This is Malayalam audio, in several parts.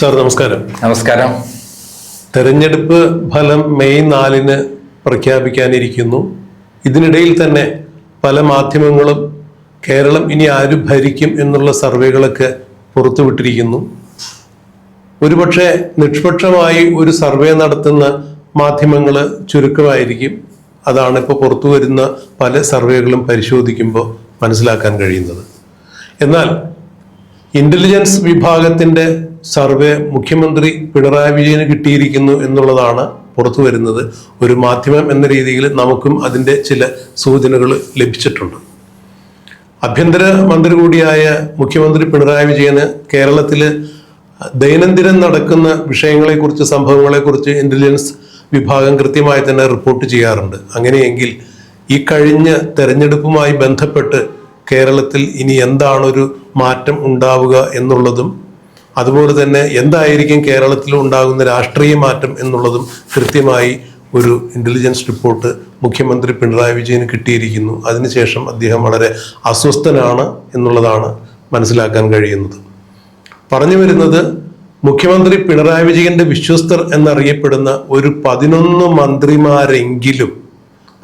സാർ നമസ്കാരം. നമസ്കാരം. തെരഞ്ഞെടുപ്പ് ഫലം മെയ് 4 പ്രഖ്യാപിക്കാനിരിക്കുന്നു. ഇതിനിടയിൽ തന്നെ പല മാധ്യമങ്ങളും കേരളം ഇനി ആര് ഭരിക്കും എന്നുള്ള സർവേകളൊക്കെ പുറത്തുവിട്ടിരിക്കുന്നു. ഒരുപക്ഷെ നിഷ്പക്ഷമായി ഒരു സർവേ നടത്തുന്ന മാധ്യമങ്ങൾ ചുരുക്കമായിരിക്കും. അതാണ് ഇപ്പോൾ പുറത്തു വരുന്ന പല സർവേകളും പരിശോധിക്കുമ്പോൾ മനസ്സിലാക്കാൻ കഴിയുന്നത്. എന്നാൽ ഇന്റലിജൻസ് വിഭാഗത്തിന്റെ സർവേ മുഖ്യമന്ത്രി പിണറായി വിജയന് കിട്ടിയിരിക്കുന്നു എന്നുള്ളതാണ് പുറത്തു വരുന്നത്. ഒരു മാധ്യമം എന്ന രീതിയിൽ നമുക്കും അതിൻ്റെ ചില സൂചനകൾ ലഭിച്ചിട്ടുണ്ട്. ആഭ്യന്തര മന്ത്രി കൂടിയായ മുഖ്യമന്ത്രി പിണറായി വിജയന് കേരളത്തിൽ ദൈനംദിനം നടക്കുന്ന വിഷയങ്ങളെക്കുറിച്ച്, സംഭവങ്ങളെക്കുറിച്ച് ഇന്റലിജൻസ് വിഭാഗം കൃത്യമായി തന്നെ റിപ്പോർട്ട് ചെയ്യാറുണ്ട്. അങ്ങനെയെങ്കിൽ ഈ കഴിഞ്ഞ തെരഞ്ഞെടുപ്പുമായി ബന്ധപ്പെട്ട് കേരളത്തിൽ ഇനി എന്താണൊരു മാറ്റം ഉണ്ടാവുക എന്നുള്ളതും, അതുപോലെ തന്നെ എന്തായിരിക്കും കേരളത്തിൽ ഉണ്ടാകുന്ന രാഷ്ട്രീയ മാറ്റം എന്നുള്ളതും കൃത്യമായി ഒരു ഇന്റലിജൻസ് റിപ്പോർട്ട് മുഖ്യമന്ത്രി പിണറായി വിജയന് കിട്ടിയിരിക്കുന്നു. അതിനുശേഷം അദ്ദേഹം വളരെ അസ്വസ്ഥനാണ് എന്നുള്ളതാണ് മനസ്സിലാക്കാൻ കഴിയുന്നത്. പറഞ്ഞു വരുന്നത്, മുഖ്യമന്ത്രി പിണറായി വിജയന്റെ വിശ്വസ്തർ എന്നറിയപ്പെടുന്ന ഒരു 11 മന്ത്രിമാരെങ്കിലും,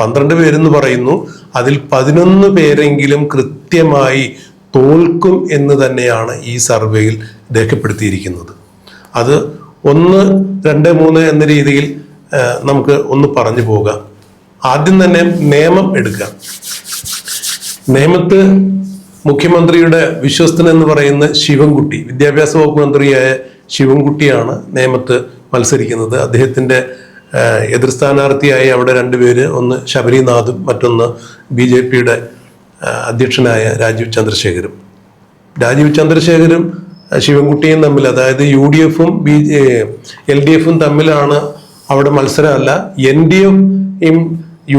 12 പേരെന്ന് പറയുന്നു, അതിൽ 11 പേരെങ്കിലും കൃത്യമായി തോൽക്കും എന്ന് തന്നെയാണ് ഈ സർവേയിൽ രേഖപ്പെടുത്തിയിരിക്കുന്നത്. അത് 1, 2, 3 എന്ന രീതിയിൽ നമുക്ക് ഒന്ന് പറഞ്ഞു പോകാം. ആദ്യം തന്നെ നിയമം എടുക്കാം. നിയമത്ത് മുഖ്യമന്ത്രിയുടെ വിശ്വസ്തൻ എന്ന് പറയുന്ന ശിവൻകുട്ടി, വിദ്യാഭ്യാസ വകുപ്പ് മന്ത്രിയായ ശിവൻകുട്ടിയാണ് നിയമത്ത് മത്സരിക്കുന്നത്. അദ്ദേഹത്തിന്റെ എതിർ സ്ഥാനാർത്ഥിയായി അവിടെ 2 പേര്, ഒന്ന് ശബരിനാഥും മറ്റൊന്ന് BJPയുടെ അധ്യക്ഷനായ രാജീവ് ചന്ദ്രശേഖരും. രാജീവ് ചന്ദ്രശേഖരും ശിവൻകുട്ടിയും തമ്മിൽ, അതായത് UDFും LDFും തമ്മിലാണ് അവിടെ മത്സരമല്ല, NDFും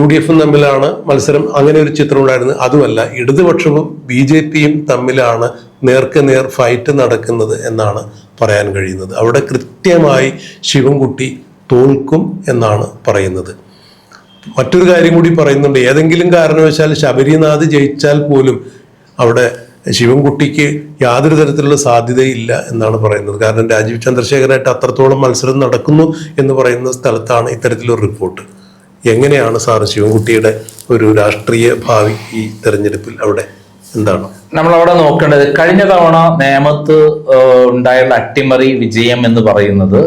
UDFും തമ്മിലാണ് മത്സരം. അങ്ങനെ ഒരു ചിത്രം ഉണ്ടായിരുന്നു. അതുമല്ല, ഇടതുപക്ഷവും BJPയും തമ്മിലാണ് നേർക്കുനേർ ഫൈറ്റ് നടക്കുന്നത് എന്നാണ് പറയാൻ കഴിയുന്നത്. അവിടെ കൃത്യമായി ശിവൻകുട്ടി തോൽക്കും എന്നാണ് പറയുന്നത്. മറ്റൊരു കാര്യം കൂടി പറയുന്നുണ്ട്. ഏതെങ്കിലും കാരണവശാൽ ശബരിനാഥ് ജയിച്ചാൽ പോലും അവിടെ ശിവൻകുട്ടിക്ക് യാതൊരു തരത്തിലുള്ള സാധ്യതയില്ല എന്നാണ് പറയുന്നത്. കാരണം രാജീവ് ചന്ദ്രശേഖരായിട്ട് അത്രത്തോളം മത്സരം നടക്കുന്നു എന്ന് പറയുന്ന സ്ഥലത്താണ് ഇത്തരത്തിലൊരു റിപ്പോർട്ട്. എങ്ങനെയാണ് സാർ ശിവൻകുട്ടിയുടെ ഒരു രാഷ്ട്രീയ ഭാവി ഈ തെരഞ്ഞെടുപ്പിൽ അവിടെ എന്താണ് നമ്മളവിടെ നോക്കേണ്ടത്? കഴിഞ്ഞ തവണ നേമത്ത് ഉണ്ടായുള്ള അട്ടിമറി വിജയം എന്ന് പറയുന്നത്,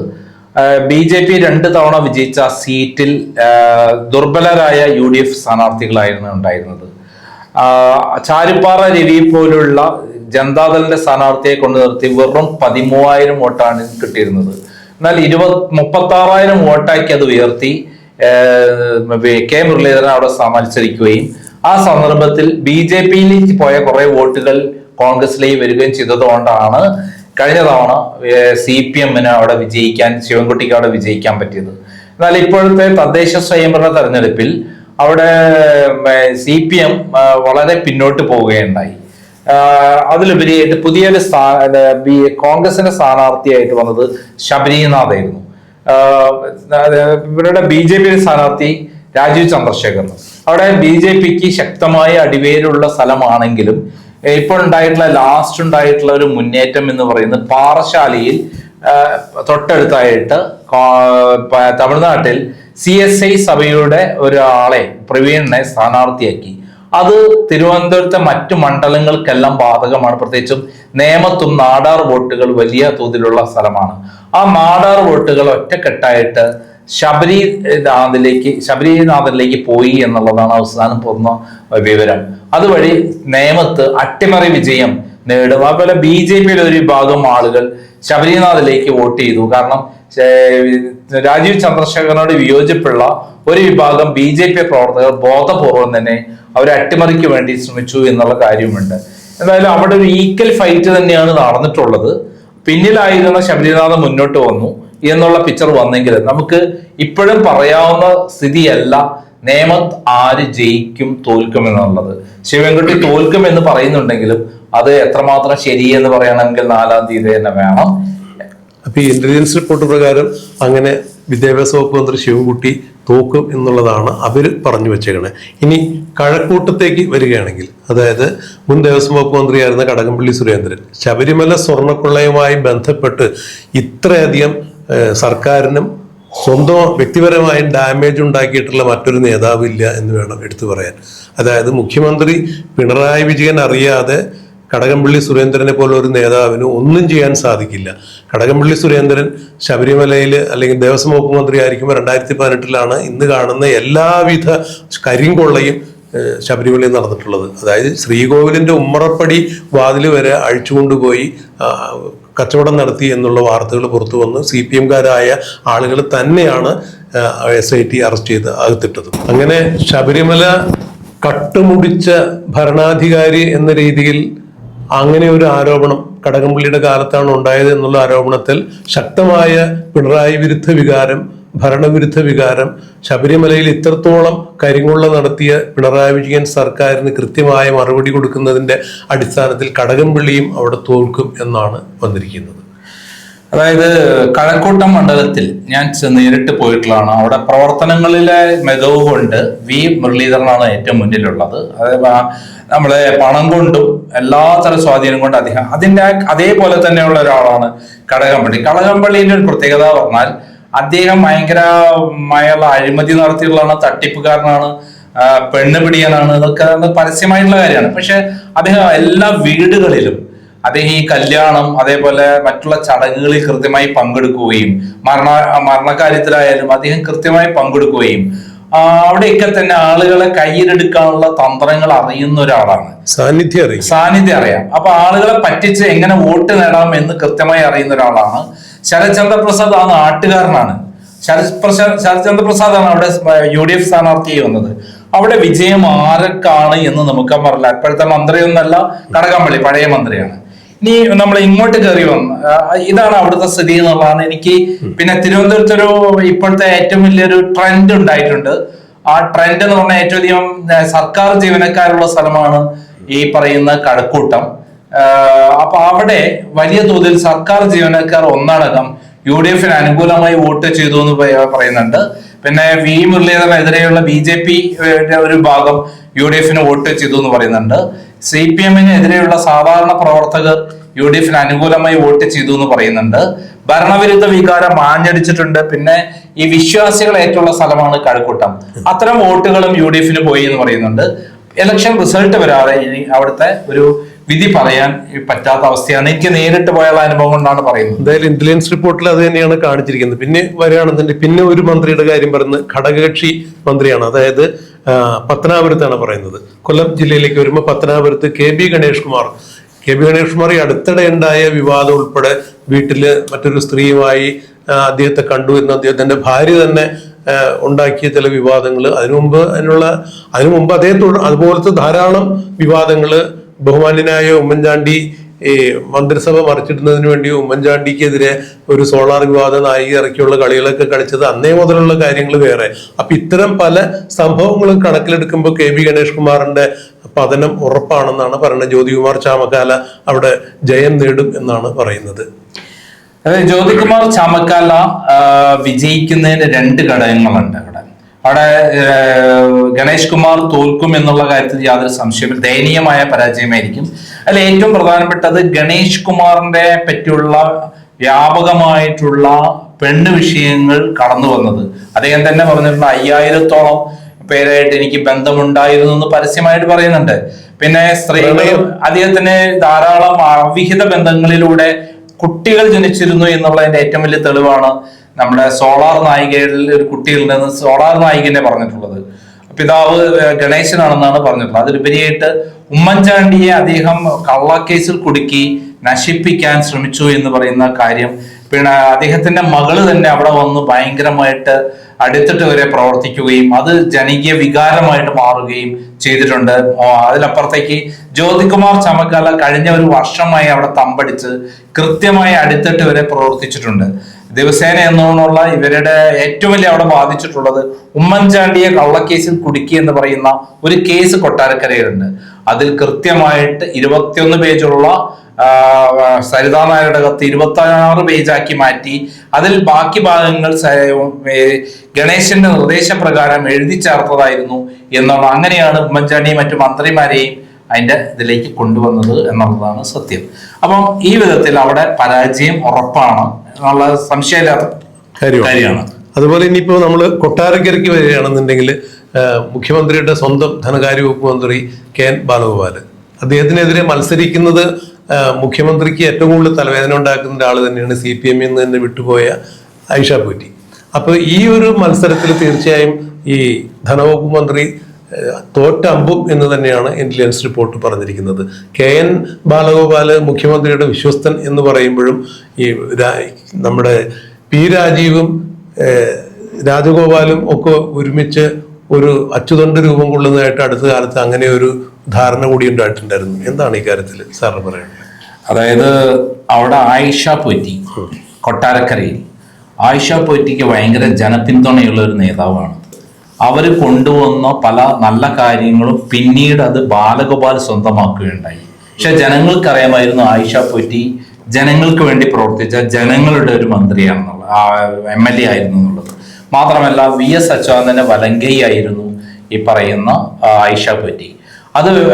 BJP 2 തവണ വിജയിച്ച സീറ്റിൽ ദുർബലരായ UDF സ്ഥാനാർത്ഥികളായിരുന്നു ഉണ്ടായിരുന്നത്. ചാരുപ്പാറ രവി പോലുള്ള ജനതാദളിന്റെ സ്ഥാനാർത്ഥിയെ കൊണ്ട് നിർത്തി വെറും 13,000 വോട്ടാണ് കിട്ടിയിരുന്നത്. എന്നാൽ 36,000 വോട്ടാക്കി അത് ഉയർത്തി K മുരളീധരൻ അവിടെ മത്സരിക്കുകയും ആ സന്ദർഭത്തിൽ BJPയിലേക്ക് പോയ കുറെ വോട്ടുകൾ കോൺഗ്രസിലേക്ക് വരികയും ചെയ്തതുകൊണ്ടാണ് കഴിഞ്ഞ തവണ CPMന് അവിടെ വിജയിക്കാൻ, ശിവൻകുട്ടിക്ക് അവിടെ വിജയിക്കാൻ പറ്റിയത്. എന്നാൽ ഇപ്പോഴത്തെ തദ്ദേശ സ്വയംഭരണ തെരഞ്ഞെടുപ്പിൽ അവിടെ CPM വളരെ പിന്നോട്ട് പോവുകയുണ്ടായി. അതിലുപരിയായിട്ട് പുതിയൊരു കോൺഗ്രസിന്റെ സ്ഥാനാർത്ഥിയായിട്ട് വന്നത് ശബരിനാഥായിരുന്നു. ഇവരുടെ BJPയുടെ സ്ഥാനാർത്ഥി രാജീവ് ചന്ദ്രശേഖർ. അവിടെ BJPക്ക് ശക്തമായ അടിവേരുള്ള സ്ഥലമാണെങ്കിലും ഇപ്പോൾ ലാസ്റ്റ് ഉണ്ടായിട്ടുള്ള ഒരു മുന്നേറ്റം എന്ന് പറയുന്നത് പാറശാലയിൽ തൊട്ടടുത്തായിട്ട് തമിഴ്നാട്ടിൽ CSI സഭയുടെ ഒരാളെ, പ്രവീണിനെ സ്ഥാനാർത്ഥിയാക്കി. അത് തിരുവനന്തപുരത്തെ മറ്റു മണ്ഡലങ്ങൾക്കെല്ലാം ബാധകമാണ്. പ്രത്യേകിച്ചും നേമത്തും നാടാർ വോട്ടുകൾ വലിയ തോതിലുള്ള സ്ഥലമാണ്. ആ നാടാർ വോട്ടുകൾ ഒറ്റക്കെട്ടായിട്ട് ശബരിനാഥനിലേക്ക് പോയി എന്നുള്ളതാണ് അവസാനം പോകുന്ന വിവരം. അതുവഴി നേമത്ത് അട്ടിമറി വിജയം നേടും. അതുപോലെ BJPയുടെ ഒരു വിഭാഗം ആളുകൾ ശബരിനാഥിലേക്ക് വോട്ട് ചെയ്തു. കാരണം രാജീവ് ചന്ദ്രശേഖരനോട് വിയോജിപ്പുള്ള ഒരു വിഭാഗം BJP പ്രവർത്തകർ ബോധപൂർവം തന്നെ അവരെ അട്ടിമറിക്ക് വേണ്ടി ശ്രമിച്ചു എന്നുള്ള കാര്യമുണ്ട്. എന്തായാലും അവിടെ ഒരു ഈക്വൽ ഫൈറ്റ് തന്നെയാണ് നടന്നിട്ടുള്ളത്. പിന്നിലായിരുന്ന ശബരിനാഥൻ മുന്നോട്ട് വന്നു എന്നുള്ള പിക്ചർ വന്നെങ്കിൽ നമുക്ക് ഇപ്പോഴും പറയാവുന്ന സ്ഥിതിയല്ല നേമത്ത് ആര് ജയിക്കും തോൽക്കും എന്നുള്ളത്. ശിവൻകുട്ടി തോൽക്കും എന്ന് പറയുന്നുണ്ടെങ്കിലും അത് എത്രമാത്രം ശരിയെന്ന് പറയണമെങ്കിൽ 4-ാം തീയതി തന്നെ വേണം. അപ്പൊ ഈ ഇന്റലിജൻസ് റിപ്പോർട്ട് പ്രകാരം അങ്ങനെ വിദ്യാഭ്യാസ വകുപ്പ് മന്ത്രി ശിവൻകുട്ടി തോക്കും എന്നുള്ളതാണ് അവർ പറഞ്ഞു വെച്ചേക്കണേ. ഇനി കഴക്കൂട്ടത്തേക്ക് വരികയാണെങ്കിൽ, അതായത് മുൻ ദേവസ്വം വകുപ്പ് മന്ത്രിയായിരുന്ന കടകംപള്ളി സുരേന്ദ്രൻ ശബരിമല സ്വർണ്ണക്കൊള്ളയുമായി ബന്ധപ്പെട്ട് ഇത്രയധികം സർക്കാരിനും സ്വന്തം വ്യക്തിപരമായും ഡാമേജ് ഉണ്ടാക്കിയിട്ടുള്ള മറ്റൊരു നേതാവില്ല എന്ന് വേണം എടുത്തു പറയാൻ. അതായത് മുഖ്യമന്ത്രി പിണറായി വിജയൻ അറിയാതെ കടകംപള്ളി സുരേന്ദ്രനെ പോലെ ഒരു നേതാവിന് ഒന്നും ചെയ്യാൻ സാധിക്കില്ല. കടകംപള്ളി സുരേന്ദ്രൻ ശബരിമലയിൽ അല്ലെങ്കിൽ ദേവസ്വം വകുപ്പ് മന്ത്രി ആയിരിക്കുമ്പോൾ 2018 ഇന്ന് കാണുന്ന എല്ലാവിധ കരിങ്കൊള്ളയും ശബരിമലയിൽ നടന്നിട്ടുള്ളത്. അതായത് ശ്രീകോവിലിന്റെ ഉമ്മറപ്പടി വാതിൽ വരെ അഴിച്ചുകൊണ്ടുപോയി കച്ചവടം നടത്തി എന്നുള്ള വാർത്തകൾ പുറത്തു വന്ന് CPM-കാരായ ആളുകൾ തന്നെയാണ് SIT അറസ്റ്റ് ചെയ്ത് അകത്തിട്ടത്. അങ്ങനെ ശബരിമല കട്ടുമുടിച്ച ഭരണാധികാരി എന്ന രീതിയിൽ അങ്ങനെ ഒരു ആരോപണം കടകംപള്ളിയുടെ കാലത്താണ് ഉണ്ടായത് എന്നുള്ള ആരോപണത്തിൽ ശക്തമായ പിണറായി വിരുദ്ധ വികാരം, ഭരണവിരുദ്ധ വികാരം, ശബരിമലയിൽ ഇത്രത്തോളം കരിങ്കൊള്ള നടത്തിയ പിണറായി വിജയൻ സർക്കാരിന് കൃത്യമായ മറുപടി കൊടുക്കുന്നതിന്റെ അടിസ്ഥാനത്തിൽ കടകംപള്ളിയും അവിടെ തോൽക്കും എന്നാണ് വന്നിരിക്കുന്നത്. അതായത് കഴക്കൂട്ടം മണ്ഡലത്തിൽ ഞാൻ നേരിട്ട് പോയിട്ടുള്ളതാണ്. അവിടെ പ്രവർത്തനങ്ങളിലെ മികവ് കൊണ്ട് മുരളീധരനാണ് ഏറ്റവും മുന്നിലുള്ളത്. അതായത് നമ്മളെ പണം കൊണ്ടും എല്ലാത്തരം സ്വാധീനം കൊണ്ട് അദ്ദേഹം അതേപോലെ തന്നെയുള്ള ഒരാളാണ് കടകംപള്ളിന്റെ ഒരു പ്രത്യേകത പറഞ്ഞാൽ അദ്ദേഹം ഭയങ്കരമായുള്ള അഴിമതി നടത്തിയുള്ളതാണ്, തട്ടിപ്പുകാരനാണ്, പെണ്ണുപിടിയനാണ്, ഇതൊക്കെ പരസ്യമായിട്ടുള്ള കാര്യമാണ്. പക്ഷെ അദ്ദേഹം എല്ലാ വീടുകളിലും അദ്ദേഹം ഈ കല്യാണം അതേപോലെ മറ്റുള്ള ചടങ്ങുകളിൽ കൃത്യമായി പങ്കെടുക്കുകയും മരണകാര്യത്തിലായാലും അദ്ദേഹം കൃത്യമായി പങ്കെടുക്കുകയും അവിടെയൊക്കെ തന്നെ ആളുകളെ കയ്യിലെടുക്കാനുള്ള തന്ത്രങ്ങൾ അറിയുന്ന ഒരാളാണ്. സാന്നിധ്യം അറിയാം. അപ്പൊ ആളുകളെ പറ്റിച്ച് എങ്ങനെ വോട്ട് നേടാം എന്ന് കൃത്യമായി അറിയുന്ന ഒരാളാണ്. ശരത് ചന്ദ്ര പ്രസാദ് ആ നാട്ടുകാരനാണ്. ശരത് പ്രസാദ് ആണ് അവിടെ UDF സ്ഥാനാർത്ഥിയായി വന്നത്. അവിടെ വിജയം ആരൊക്കെയാണ് എന്ന് നമുക്ക് പറഞ്ഞില്ല. ഇപ്പോഴത്തെ മന്ത്രിയൊന്നല്ല, കടകംപള്ളി പഴയ മന്ത്രിയാണ്. ഇനി നമ്മൾ ഇങ്ങോട്ട് കയറി വന്ന് ഇതാണ് അവിടുത്തെ സ്ഥിതി എന്നുള്ളതാണ് എനിക്ക്. പിന്നെ തിരുവനന്തപുരത്തൊരു ഇപ്പോഴത്തെ ഏറ്റവും വലിയൊരു ട്രെൻഡ് ഉണ്ടായിട്ടുണ്ട്. ആ ട്രെൻഡ് എന്ന് പറഞ്ഞാൽ ഏറ്റവും അധികം സർക്കാർ ജീവനക്കാരുള്ള സ്ഥലമാണ് ഈ പറയുന്ന കഴക്കൂട്ടം. അപ്പൊ അവിടെ വലിയ തോതിൽ സർക്കാർ ജീവനക്കാർ ഒന്നടങ്കം UDF-ന് അനുകൂലമായി വോട്ട് ചെയ്തു എന്ന് പറയുന്നുണ്ട്. പിന്നെ മുരളീധരനെതിരെയുള്ള BJP ഒരു ഭാഗം UDF-ന് വോട്ട് ചെയ്തു എന്ന് പറയുന്നുണ്ട്. CPM-നെതിരെയുള്ള സാധാരണ പ്രവർത്തകർ UDF-ന് അനുകൂലമായി വോട്ട് ചെയ്തു എന്ന് പറയുന്നുണ്ട്. ഭരണവിരുദ്ധ വികാരം ആഞ്ഞടിച്ചിട്ടുണ്ട്. പിന്നെ ഈ വിശ്വാസികൾ ഏറ്റുള്ള സ്ഥലമാണ് കഴക്കൂട്ടം. അത്തരം വോട്ടുകളും UDF-ന് പോയി എന്ന് പറയുന്നുണ്ട്. ഇലക്ഷൻ റിസൾട്ട് വരാതെ ഇനി അവിടുത്തെ ഒരു വിധി പറയാൻ പറ്റാത്ത അവസ്ഥയാണ്. എനിക്ക് നേരിട്ട് പോയുള്ള അനുഭവം കൊണ്ടാണ് പറയുന്നത്. എന്തായാലും ഇന്റലിജൻസ് റിപ്പോർട്ടിൽ അത് തന്നെയാണ് കാണിച്ചിരിക്കുന്നത്. പിന്നെ വരികയാണെന്നുണ്ടെങ്കിൽ പിന്നെ ഒരു മന്ത്രിയുടെ കാര്യം പറയുന്നത് ഘടകകക്ഷി മന്ത്രിയാണ്. അതായത് പത്തനാപുരത്താണ് പറയുന്നത്. കൊല്ലം ജില്ലയിലേക്ക് വരുമ്പോൾ പത്തനാപുരത്ത് KB ഗണേഷ് കുമാർ ഈ അടുത്തിടെ ഉണ്ടായ വിവാദം ഉൾപ്പെടെ വീട്ടില് മറ്റൊരു സ്ത്രീയുമായി അദ്ദേഹത്തെ കണ്ടു എന്ന് അദ്ദേഹത്തിന്റെ ഭാര്യ തന്നെ ഉണ്ടാക്കിയ ചില വിവാദങ്ങൾ, അതിനു മുമ്പ് അതുപോലത്തെ ധാരാളം വിവാദങ്ങള് ബഹുമാന്യനായ ഉമ്മൻചാണ്ടി മന്ത്രിസഭ മറിച്ചിടുന്നതിന് വേണ്ടി ഉമ്മൻചാണ്ടിക്കെതിരെ ഒരു സോളാർ വിവാദ നായിക ഇറക്കിയുള്ള കളികളൊക്കെ കളിച്ചത് അന്നേ മുതലുള്ള കാര്യങ്ങൾ വേറെ. അപ്പൊ ഇത്തരം പല സംഭവങ്ങളും കണക്കിലെടുക്കുമ്പോൾ KB ഗണേഷ് കുമാറിന്റെ പതനം ഉറപ്പാണെന്നാണ് പറയുന്നത്. ജ്യോതികുമാർ ചാമക്കാല അവിടെ ജയം നേടും എന്നാണ് പറയുന്നത്. അതായത് ജ്യോതികുമാർ ചാമക്കാല വിജയിക്കുന്നതിന് 2 ഘടകങ്ങളുണ്ട്. അവിടെ ഗണേഷ് കുമാർ തോൽക്കും എന്നുള്ള കാര്യത്തിൽ യാതൊരു സംശയമില്ല. ദയനീയമായ പരാജയമായിരിക്കും. അതിൽ ഏറ്റവും പ്രധാനപ്പെട്ടത് ഗണേഷ് കുമാറിന്റെ പറ്റിയുള്ള വ്യാപകമായിട്ടുള്ള പെണ്ണ് വിഷയങ്ങൾ കടന്നു വന്നത്. അദ്ദേഹം തന്നെ പറഞ്ഞിട്ടുണ്ട് 5000-ഓളം പേരായിട്ട് എനിക്ക് ബന്ധമുണ്ടായിരുന്നു എന്ന് പരസ്യമായിട്ട് പറയുന്നുണ്ട്. പിന്നെ സ്ത്രീകളും അദ്ദേഹത്തിന് ധാരാളം അവിഹിത ബന്ധങ്ങളിലൂടെ കുട്ടികൾ ജനിച്ചിരുന്നു എന്നുള്ളതിന്റെ ഏറ്റവും വലിയ തെളിവാണ് നമ്മുടെ സോളാർ നായികയിൽ ഒരു കുട്ടികളുണ്ടെന്ന് സോളാർ നായികനെ പറഞ്ഞിട്ടുള്ളത്. പിതാവ് ഗണേശനാണെന്നാണ് പറഞ്ഞിട്ടുള്ളത്. അതിലുപരിയായിട്ട് ഉമ്മൻചാണ്ടിയെ അദ്ദേഹം കള്ളക്കേസിൽ കുടുക്കി നശിപ്പിക്കാൻ ശ്രമിച്ചു എന്ന് പറയുന്ന കാര്യം. പിന്നെ അദ്ദേഹത്തിന്റെ മകള് തന്നെ അവിടെ വന്ന് ഭയങ്കരമായിട്ട് അടുത്തിട്ട് വരെ പ്രവർത്തിക്കുകയും അത് ജനകീയ വികാരമായിട്ട് മാറുകയും ചെയ്തിട്ടുണ്ട്. അതിലപ്പുറത്തേക്ക് ജ്യോതികുമാർ ചാമക്കാല കഴിഞ്ഞ ഒരു വർഷമായി അവിടെ തമ്പടിച്ച് കൃത്യമായി അടുത്തിട്ട് വരെ പ്രവർത്തിച്ചിട്ടുണ്ട്. ദിവസേന എന്നോണമുള്ള ഇവരുടെ ഏറ്റവും വലിയ അവിടെ ബാധിച്ചിട്ടുള്ളത് ഉമ്മൻചാണ്ടിയെ കള്ളക്കേസിൽ കുടുക്കി എന്ന് പറയുന്ന ഒരു കേസ് കൊട്ടാരക്കരയിലുണ്ട്. അതിൽ കൃത്യമായിട്ട് 21 പേജുള്ള സരിതാ നായരുടെ കത്ത് 26 പേജാക്കി മാറ്റി അതിൽ ബാക്കി ഭാഗങ്ങൾ ഗണേശന്റെ നിർദ്ദേശപ്രകാരം എഴുതി ചേർത്തതായിരുന്നു എന്നുള്ള, അങ്ങനെയാണ് ഉമ്മൻചാണ്ടിയും മറ്റു മന്ത്രിമാരെയും അതിന്റെ ഇതിലേക്ക് കൊണ്ടുവന്നത് എന്നുള്ളതാണ് സത്യം. അപ്പം ഈ വിധത്തിൽ അവിടെ പരാജയം ഉറപ്പാണ് എന്നുള്ള സംശയമില്ലാത്ത കാര്യമാണ്. അതുപോലെ ഇനിയിപ്പോ നമ്മൾ കൊട്ടാരക്കരയ്ക്ക് വരികയാണെന്നുണ്ടെങ്കിൽ മുഖ്യമന്ത്രിയുടെ സ്വന്തം ധനകാര്യ വകുപ്പ് മന്ത്രി KN ബാലഗോപാല്, അദ്ദേഹത്തിനെതിരെ മത്സരിക്കുന്നത് മുഖ്യമന്ത്രിക്ക് ഏറ്റവും കൂടുതൽ തലവേദന ഉണ്ടാക്കുന്ന ഒരാൾ തന്നെയാണ് CPM നിന്ന് തന്നെ വിട്ടുപോയ ആയിഷ പോറ്റി. അപ്പോൾ ഈ ഒരു മത്സരത്തിൽ തീർച്ചയായും ഈ ധനവകുപ്പ് മന്ത്രി തോറ്റമ്പും എന്ന് തന്നെയാണ് ഇന്റലിജൻസ് റിപ്പോർട്ട് പറഞ്ഞിരിക്കുന്നത്. KN ബാലഗോപാല് മുഖ്യമന്ത്രിയുടെ വിശ്വസ്തൻ എന്ന് പറയുമ്പോഴും ഈ നമ്മുടെ P രാജീവും രാജഗോപാലും ഒക്കെ ഒരുമിച്ച് ഒരു അച്ചുതണ്ട് രൂപം കൊള്ളുന്നതായിട്ട് അടുത്ത കാലത്ത് അങ്ങനെ ഒരു ധാരണ കൂടി ഉണ്ടായിട്ടുണ്ടായിരുന്നു. എന്താണ് ഈ കാര്യത്തിൽ സാറിന് പറയുന്നത്? അതായത് അവിടെ ആയിഷ പോറ്റി, കൊട്ടാരക്കരയിൽ ആയിഷ പോറ്റിക്ക് ഭയങ്കര ജനപിന്തുണയുള്ള ഒരു നേതാവാണ്. അവർ കൊണ്ടുവന്ന പല നല്ല കാര്യങ്ങളും പിന്നീട് അത് ബാലഗോപാൽ സ്വന്തമാക്കുകയുണ്ടായി. പക്ഷെ ജനങ്ങൾക്കറിയാമായിരുന്നു ആയിഷ പോറ്റി ജനങ്ങൾക്ക് വേണ്ടി പ്രവർത്തിച്ച ജനങ്ങളുടെ ഒരു മന്ത്രിയാണെന്നുള്ളത്, MLA ആയിരുന്നു എന്നുള്ളത്. മാത്രമല്ല VS അച്യുതാനന്ദന്റെ വലങ്കൈ ആയിരുന്നു ഈ പറയുന്ന ആയിഷ പോറ്റി.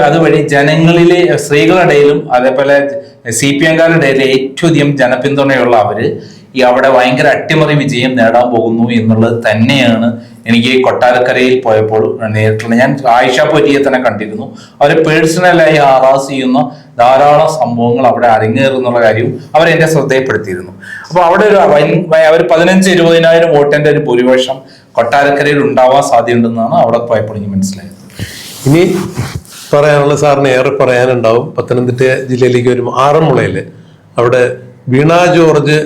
അതുവഴി ജനങ്ങളിലെ സ്ത്രീകളുടെ ഇടയിലും അതേപോലെ CPM-കാരുടെ ഇടയിൽ ഏറ്റവും അധികം ജനപിന്തുണയുള്ള അവര് ഈ അവിടെ ഭയങ്കര അട്ടിമറി വിജയം നേടാൻ പോകുന്നു എന്നുള്ളത് തന്നെയാണ് എനിക്ക് കൊട്ടാരക്കരയിൽ പോയപ്പോൾ നേരിട്ടുള്ള, ഞാൻ ആയിഷ പോറ്റിയെ തന്നെ കണ്ടിരുന്നു. അവരെ പേഴ്സണലായി ഹറാസ് ചെയ്യുന്ന ധാരാളം സംഭവങ്ങൾ അവിടെ അരങ്ങേറുന്നുള്ള കാര്യവും അവരെന്റെ ശ്രദ്ധയിൽപ്പെടുത്തിയിരുന്നു. അപ്പൊ അവിടെ അവർ 15-20,000 വോട്ടിന്റെ ഒരു ഭൂരിപക്ഷം കൊട്ടാരക്കരയിൽ ഉണ്ടാവാൻ സാധ്യതയുണ്ടെന്നാണ് അവിടെ പോയപ്പോൾ എനിക്ക് മനസ്സിലായത്. ഇനി പറയാനുള്ള സാറിന് ഏറെ പറയാനുണ്ടാവും. പത്തനംതിട്ട ജില്ലയിലേക്ക് വരും ആറന്മുളയില് അവിടെ വീണ ജോർജ്